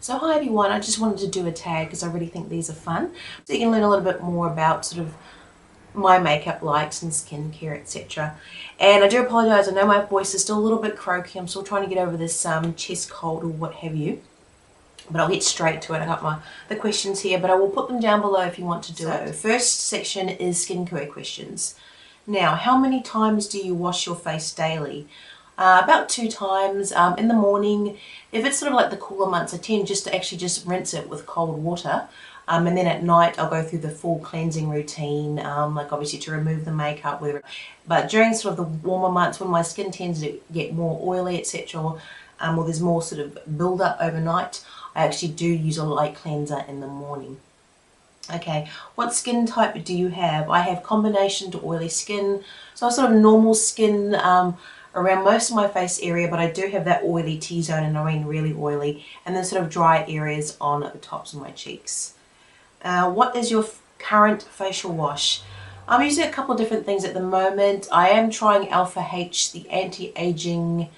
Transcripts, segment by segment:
So hi everyone, I just wanted to do a tag because I really think these are fun. So you can learn a little bit more about sort of my makeup likes and skincare, etc. And I do apologise, I know my voice is still a little bit croaky. I'm still trying to get over this chest cold or what have you. But I'll get straight to it. I got the questions here, but I will put them down below if you want to do it. First section is skincare questions. Now, how many times do you wash your face daily? About 2 times in the morning. If it's sort of like the cooler months, I tend just to actually just rinse it with cold water. And then at night I'll go through the full cleansing routine, like obviously to remove the makeup. But during sort of the warmer months when my skin tends to get more oily, etc., or there's more sort of build up overnight, I actually do use a light cleanser in the morning. Okay, what skin type do you have? I have combination to oily skin, so sort of normal skin around most of my face area, but I do have that oily T-zone, and I mean really oily, and then sort of dry areas on the tops of my cheeks. What is your current facial wash? I'm using a couple of different things at the moment. I am trying Alpha H, the anti-aging,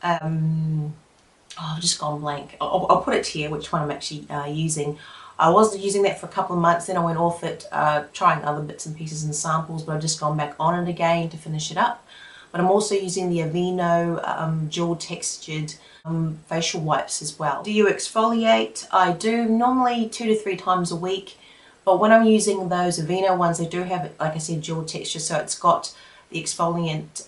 I've just gone blank. I'll put it here, which one I'm actually using. I was using that for a couple of months, then I went off it, trying other bits and pieces and samples, but I've just gone back on it again to finish it up. But I'm also using the Aveeno gel textured facial wipes as well. Do you exfoliate? I do, normally 2 to 3 times a week, but when I'm using those Aveeno ones, they do have, like I said, gel texture, so it's got the exfoliant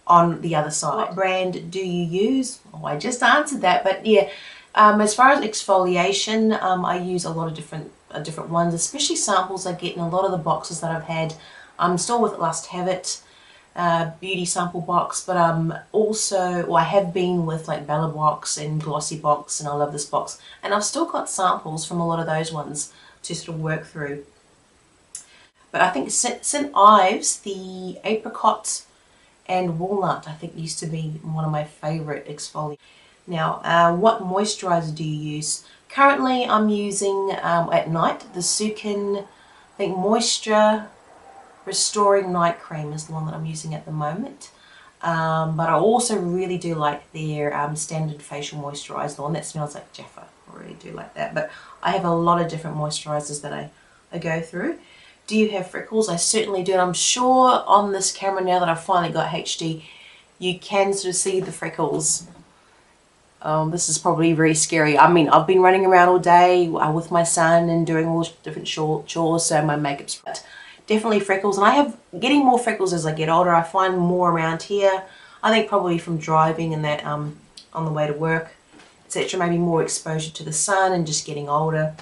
on the other side. What brand do you use? Oh, I just answered that, but yeah, as far as exfoliation, I use a lot of different ones, especially samples I get in a lot of the boxes that I've had. I'm still with Lust Have It beauty sample box, but also, well, I have been with like Bella Box and Glossy Box, and I love this box, and I've still got samples from a lot of those ones to sort of work through. But I think St. Ives, the apricot and walnut, I think used to be one of my favorite exfoliators. Now, what moisturizer do you use? Currently I'm using at night the Sukin, I think, Moisture Restoring Night Cream is the one that I'm using at the moment. But I also really do like their standard facial moisturizer, the one that smells like Jaffa. I really do like that. But I have a lot of different moisturizers that I go through. Do you have freckles? I certainly do, and I'm sure on this camera, now that I've finally got HD, you can sort of see the freckles. This is probably very scary. I mean, I've been running around all day with my son and doing all different chores, so my makeup's definitely freckles, and I have getting more freckles as I get older. I find more around here. I think probably from driving and that on the way to work, etc. Maybe more exposure to the sun and just getting older.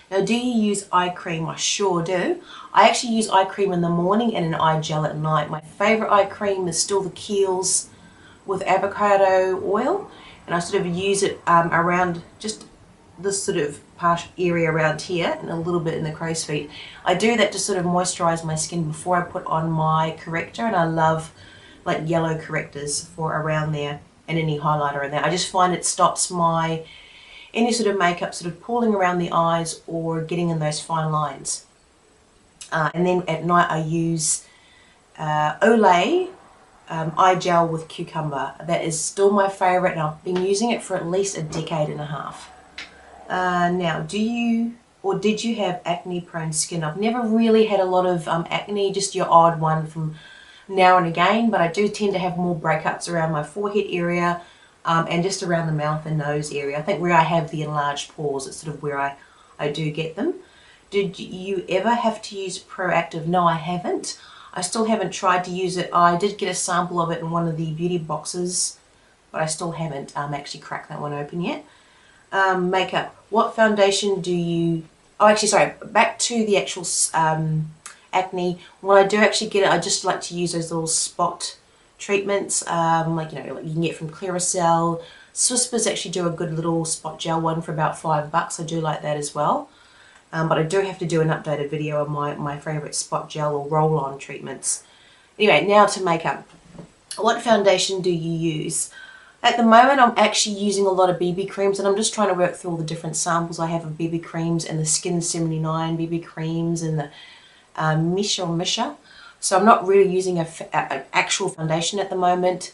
Now, do you use eye cream? I sure do. I actually use eye cream in the morning and an eye gel at night. My favorite eye cream is still the Kiehl's with avocado oil, and I sort of use it around just this sort of part area around here and a little bit in the crow's feet. I do that to sort of moisturize my skin before I put on my corrector, and I love like yellow correctors for around there and any highlighter in there. I just find it stops any sort of makeup sort of pulling around the eyes or getting in those fine lines. And then at night I use Olay Eye Gel with cucumber. That is still my favorite, and I've been using it for at least a decade and a half. Now, do you or did you have acne prone skin? I've never really had a lot of acne, just your odd one from now and again, but I do tend to have more breakouts around my forehead area and just around the mouth and nose area. I think where I have the enlarged pores, it's sort of where I do get them. Did you ever have to use Pro-activ? No, I haven't. I still haven't tried to use it. I did get a sample of it in one of the beauty boxes, but I still haven't actually cracked that one open yet. Makeup. What foundation do you... Oh, actually, sorry. Back to the actual acne. When I do actually get it, I just like to use those little spot treatments, like, you know, like you can get from Clearasil. Swispers actually do a good little spot gel one for about $5. I do like that as well. But I do have to do an updated video of my favourite spot gel or roll-on treatments. Anyway, now to makeup. What foundation do you use? At the moment, I'm actually using a lot of BB creams, and I'm just trying to work through all the different samples I have of BB creams and the Skin 79 BB creams and the Misha. So I'm not really using an actual foundation at the moment.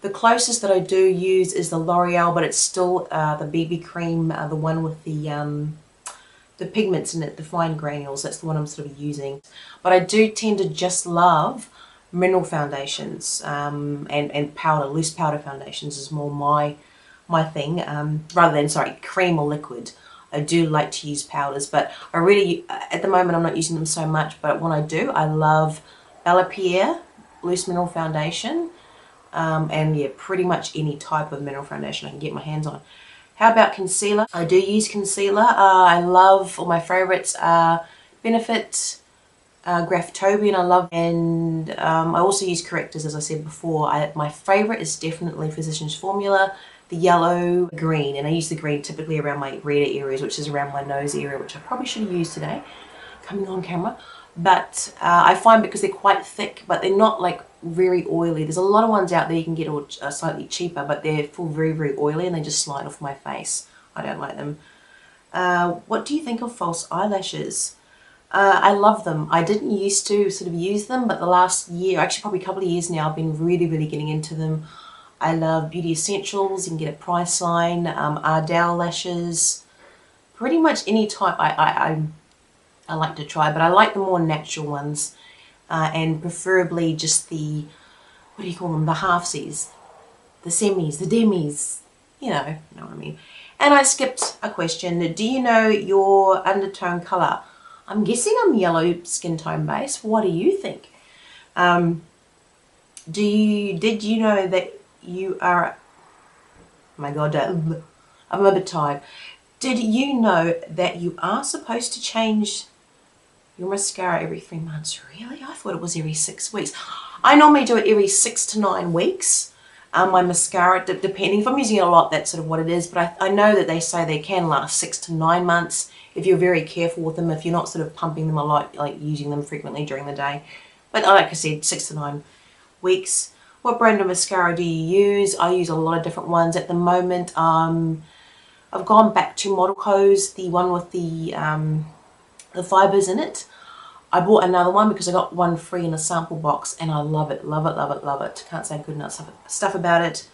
The closest that I do use is the L'Oreal, but it's still the BB cream, the one with the pigments in it, the fine granules. That's the one I'm sort of using. But I do tend to just love mineral foundations, and powder, loose powder foundations is more my thing, rather than, sorry, cream or liquid. I do like to use powders, but I really, at the moment, I'm not using them so much, but when I do, I love Pierre loose mineral foundation, and yeah, pretty much any type of mineral foundation I can get my hands on. How about concealer? I do use concealer. I love, all my favorites are Benefit, Graftobian I love, and I also use correctors, as I said before. My favorite is definitely Physicians Formula, the yellow, green, and I use the green typically around my red areas, which is around my nose area, which I probably should have used today, coming on camera. But I find because they're quite thick, but they're not like very oily. There's a lot of ones out there you can get slightly cheaper, but they're full very, very oily and they just slide off my face. I don't like them. What do you think of false eyelashes? I love them. I didn't used to sort of use them, but the last year, actually probably a couple of years now, I've been really, really getting into them. I love Beauty Essentials. You can get a Priceline, Ardell lashes, pretty much any type I like to try, but I like the more natural ones, and preferably just the, what do you call them, the halfsies, the semis, the demis, you know what I mean. And I skipped a question. Do you know your undertone colour? I'm guessing I'm yellow skin tone base. What do you think? Did you know that you are, oh my god, I'm a bit tired. Did you know that you are supposed to change your mascara every 3 months? Really? I thought it was every 6 weeks. I normally do it every 6 to 9 weeks. My mascara, depending, if I'm using it a lot, that's sort of what it is. But I know that they say they can last 6 to 9 months if you're very careful with them, if you're not sort of pumping them a lot, like using them frequently during the day. But like I said, 6 to 9 weeks. What brand of mascara do you use? I use a lot of different ones at the moment. I've gone back to Model Co's, the one with the fibers in it. I bought another one because I got one free in a sample box, and I love it, love it, love it, love it. Can't say good enough stuff about it.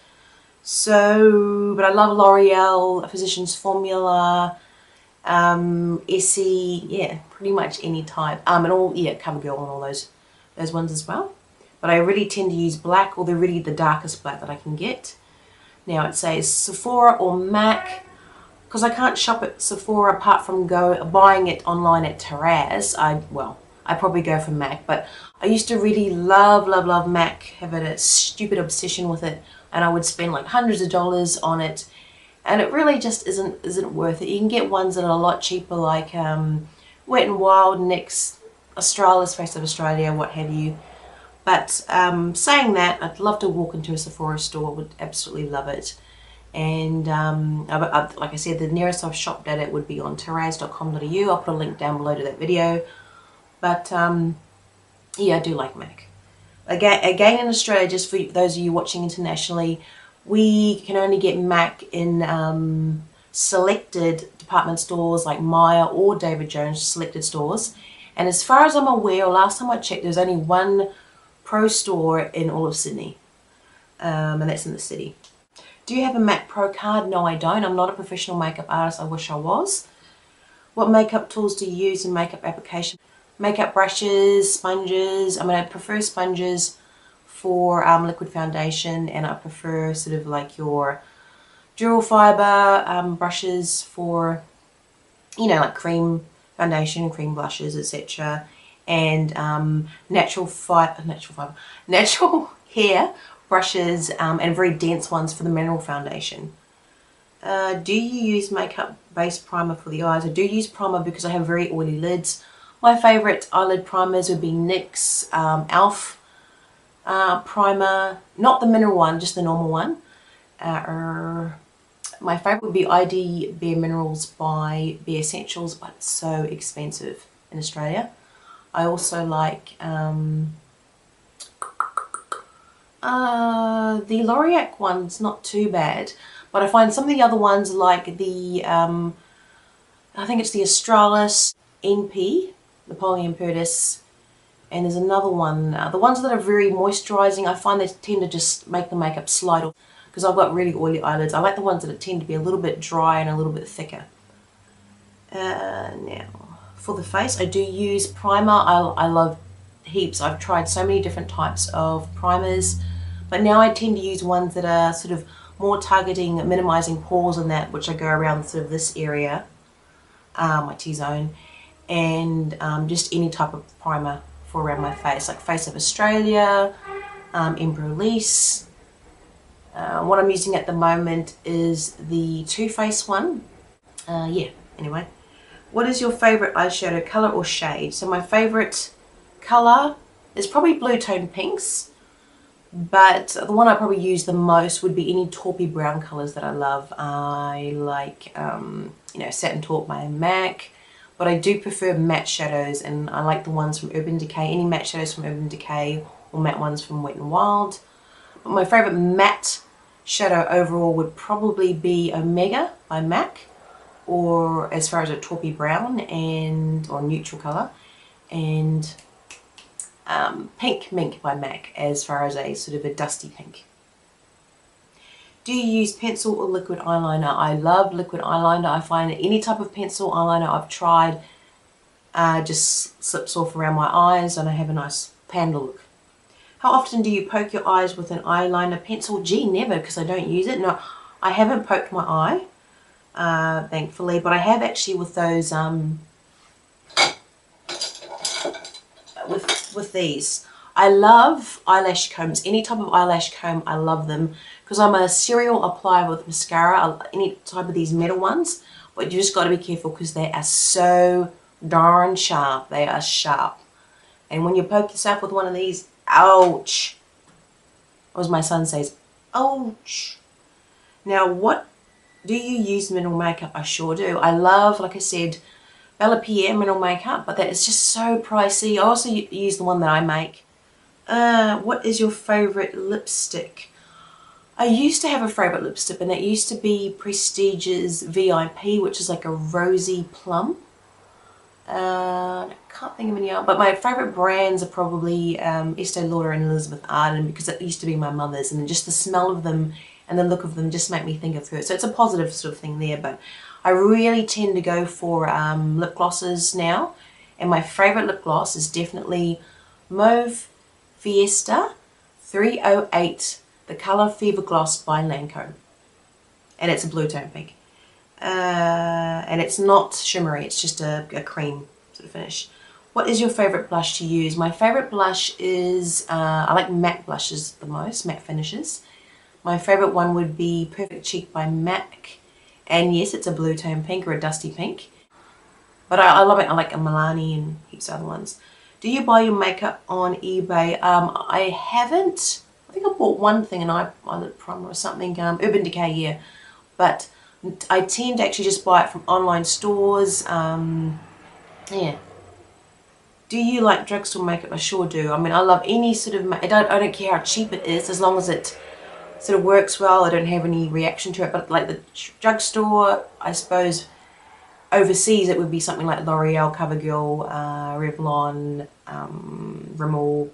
So, but I love L'Oreal, Physicians Formula, Essie, yeah, pretty much any type. And all, yeah, CoverGirl and all those ones as well. But I really tend to use black, or they're really the darkest black that I can get. Now it says Sephora or MAC, because I can't shop at Sephora apart from buying it online at Taraz. I probably go for MAC, but I used to really love, love, love MAC, have a stupid obsession with it, and I would spend like hundreds of dollars on it, and it really just isn't worth it. You can get ones that are a lot cheaper, like Wet n Wild, NYX, Australis, Face of Australia, what have you. But saying that, I'd love to walk into a Sephora store, would absolutely love it. And like I said, the nearest I've shopped at it would be on taraz.com.au. I'll put a link down below to that video. But yeah, I do like MAC. Again in Australia, just for those of you watching internationally, we can only get MAC in selected department stores like Myer or David Jones selected stores. And as far as I'm aware, last time I checked, there's only one Pro store in all of Sydney, and that's in the city. Do you have a MAC Pro card? No, I don't. I'm not a professional makeup artist. I wish I was. What makeup tools do you use in makeup application? Makeup brushes, sponges. I mean, I prefer sponges for liquid foundation, and I prefer sort of like your dual fiber brushes for, you know, like cream foundation, cream blushes, etc. And natural hair brushes, and very dense ones for the mineral foundation. Do you use makeup base primer for the eyes? I do use primer because I have very oily lids. My favorite eyelid primers would be NYX Elf primer, not the mineral one, just the normal one. My favorite would be ID Bare Minerals by Bare Essentials, but it's so expensive in Australia. I also like the L'Oreal one's not too bad, but I find some of the other ones like the, I think it's the Australis NP, Napoleon Perdis And there's another one, the ones that are very moisturizing, I find they tend to just make the makeup slide off because I've got really oily eyelids. I like the ones that tend to be a little bit dry and a little bit thicker. Now, for the face, I do use primer. I love heaps. I've tried so many different types of primers, but now I tend to use ones that are sort of more targeting, minimizing pores and that, which I go around sort of this area, my T-zone, and just any type of primer for around my face, like Face of Australia, Embryolisse. What I'm using at the moment is the Too Faced one. Yeah, anyway. What is your favorite eyeshadow color or shade? So my favorite color is probably blue tone pinks, but the one I probably use the most would be any taupey brown colors that I love. I like, you know, Satin Taupe by MAC, but I do prefer matte shadows, and I like the ones from Urban Decay, any matte shadows from Urban Decay or matte ones from Wet n Wild. But my favorite matte shadow overall would probably be Omega by MAC, or as far as a taupey brown and or neutral color, and Pink Mink by MAC as far as a sort of a dusty pink. Do you use pencil or liquid eyeliner? I love liquid eyeliner. I find that any type of pencil eyeliner I've tried just slips off around my eyes and I have a nice panda look. How often do you poke your eyes with an eyeliner pencil? Gee, never, because I don't use it. No, I haven't poked my eye, thankfully, but I have actually with those, with these. I love eyelash combs. Any type of eyelash comb, I love them, because I'm a serial applier with mascara, any type of these metal ones, but you just got to be careful because they are so darn sharp. They are sharp. And when you poke yourself with one of these, ouch. Or as my son says, ouch. Now, what do you use mineral makeup? I sure do. I love, like I said, Bella Pierre mineral makeup, but that is just so pricey. I also use the one that I make. What is your favorite lipstick? I used to have a favorite lipstick, and it used to be Prestige's VIP, which is like a rosy plum. I can't think of any other, but my favorite brands are probably Estee Lauder and Elizabeth Arden, because it used to be my mother's, and just the smell of them and the look of them just make me think of her. So it's a positive sort of thing there, but I really tend to go for lip glosses now, and my favorite lip gloss is definitely Mauve Fiesta 308, the Color Fever Gloss by Lancome, and it's a blue tone pink. And it's not shimmery, it's just a cream sort of finish. What is your favorite blush to use? My favorite blush is, I like matte blushes the most, matte finishes. My favorite one would be Perfect Cheek by MAC, and yes, it's a blue tone pink or a dusty pink, but I love it. I like a Milani and heaps of other ones. Do you buy your makeup on eBay? I haven't. I think I bought one thing, an eyelid primer or something, Urban Decay, yeah, but I tend to actually just buy it from online stores. Yeah. Do you like drugstore makeup? I sure do. I mean, I love any sort of, I don't care how cheap it is, as long as it sort of works well. I don't have any reaction to it, but like the drugstore, I suppose overseas it would be something like L'Oreal, CoverGirl, Revlon, Rimmel,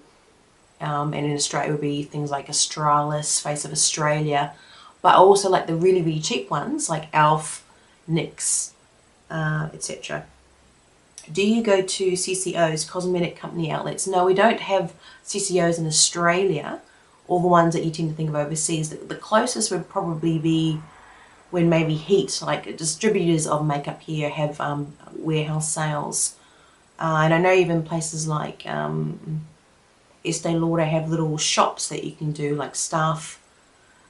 and in Australia it would be things like Australis, Face of Australia. But I also like the really, really cheap ones like Elf, NYX, etc. Do you go to CCOs, cosmetic company outlets? No, we don't have CCOs in Australia, all the ones that you tend to think of overseas. The closest would probably be when maybe Heat, like distributors of makeup here, have warehouse sales. And I know even places like Estee Lauder have little shops that you can do, like staff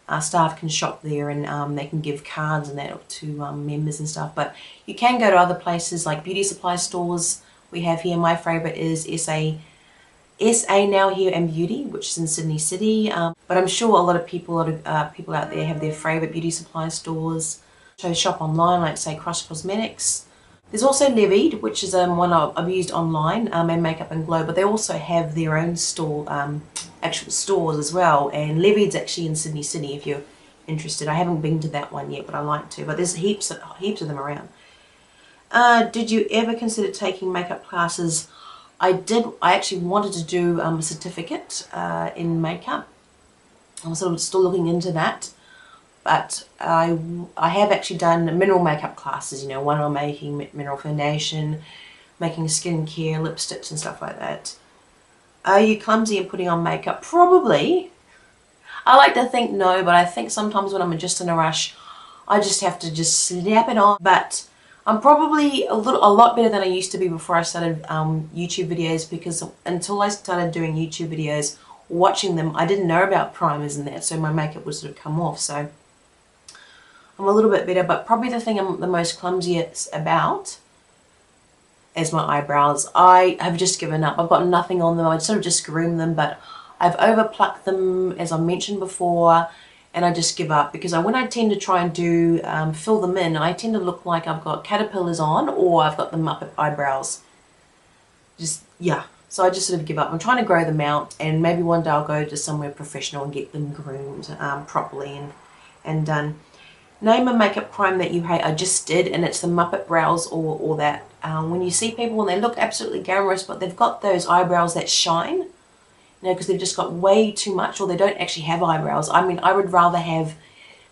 can shop there, and they can give cards and that to members and stuff. But you can go to other places like beauty supply stores we have here. My favourite is SA Now Here and Beauty, which is in Sydney City. But I'm sure a lot of people out there have their favourite beauty supply stores. So shop online, like say Crush Cosmetics. There's also Levied, which is one I've used online, and Makeup and Glow, but they also have their own store, actual stores as well. And Levied's actually in Sydney City if you're interested. I haven't been to that one yet, but I like to. But there's heaps of them around. Did you ever consider taking makeup classes? I actually wanted to do a certificate in makeup. I'm sort of still looking into that. But I have actually done mineral makeup classes, you know, one on making mineral foundation, making skincare, lipsticks and stuff like that. Are you clumsy in putting on makeup? Probably. I like to think no, but I think sometimes when I'm just in a rush, I just have to just snap it on. But I'm probably a lot better than I used to be before I started YouTube videos, because until I started doing YouTube videos, watching them, I didn't know about primers and that, so my makeup would sort of come off. So I'm a little bit better, but probably the thing I'm the most clumsiest about is my eyebrows. I have just given up. I've got nothing on them. I sort of just groom them, but I've over plucked them, as I mentioned before, and I just give up, because when I tend to try and do fill them in, I tend to look like I've got caterpillars on, or I've got the Muppet eyebrows. Just, yeah. So I just sort of give up. I'm trying to grow them out, and maybe one day I'll go to somewhere professional and get them groomed properly and done. Name a makeup crime that you hate. I just did, and it's the Muppet brows or that. When you see people and they look absolutely glamorous, but they've got those eyebrows that shine, you know, because they've just got way too much, or they don't actually have eyebrows. I mean, I would rather have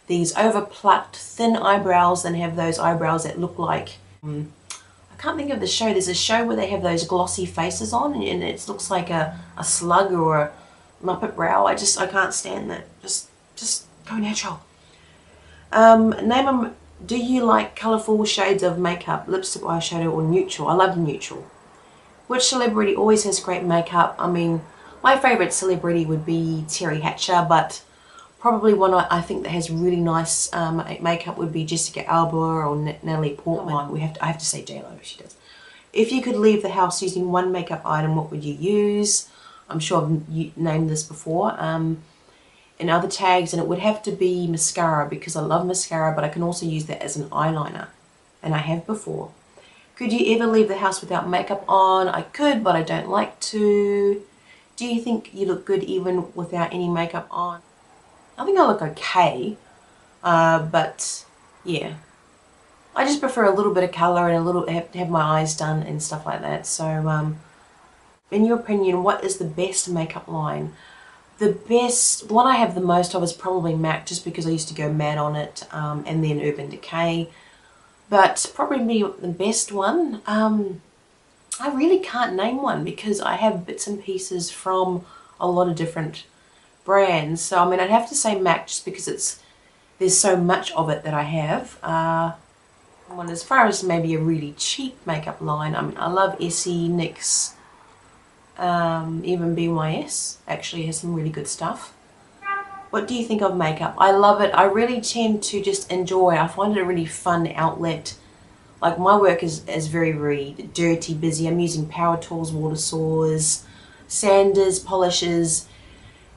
these over-plucked, thin eyebrows than have those eyebrows that look like... I can't think of the show. There's a show where they have those glossy faces on, and it looks like a slug or a Muppet brow. I can't stand that. Just go natural. Name them. Do you like colourful shades of makeup, lipstick, eyeshadow, or neutral? I love neutral. Which celebrity always has great makeup? I mean, my favourite celebrity would be Terry Hatcher, but probably one I think that has really nice makeup would be Jessica Alba or Natalie Portman. I have to say J-Lo, she does. If you could leave the house using one makeup item, what would you use? I'm sure I've named this before. In other tags, and it would have to be mascara, because I love mascara, but I can also use that as an eyeliner, and I have before. Could you ever leave the house without makeup on? I could, but I don't like to. Do you think you look good even without any makeup on? I think I look okay, but yeah. I just prefer a little bit of colour and have my eyes done and stuff like that. So, in your opinion, what is the best makeup line? The one I have the most of is probably MAC, just because I used to go mad on it, and then Urban Decay. But probably the best one, I really can't name one, because I have bits and pieces from a lot of different brands. So I mean, I'd have to say MAC, just because there's so much of it that I have. As far as maybe a really cheap makeup line, I mean, I love Essie, NYX. Even BYS actually has some really good stuff. What do you think of makeup? I love it. I really tend to just enjoy. I find it a really fun outlet. Like, my work is very, very dirty, busy. I'm using power tools, water saws, sanders, polishes,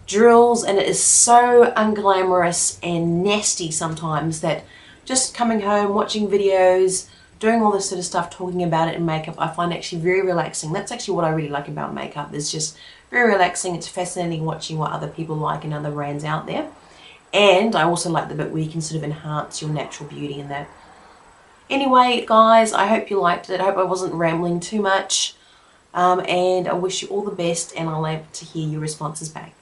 drills, and it is so unglamorous and nasty sometimes that just coming home, watching videos, doing all this sort of stuff, talking about it in makeup, I find actually very relaxing. That's actually what I really like about makeup. It's just very relaxing. It's fascinating watching what other people like in other brands out there. And I also like the bit where you can sort of enhance your natural beauty in that. Anyway, guys, I hope you liked it. I hope I wasn't rambling too much. And I wish you all the best, and I'll be able to hear your responses back.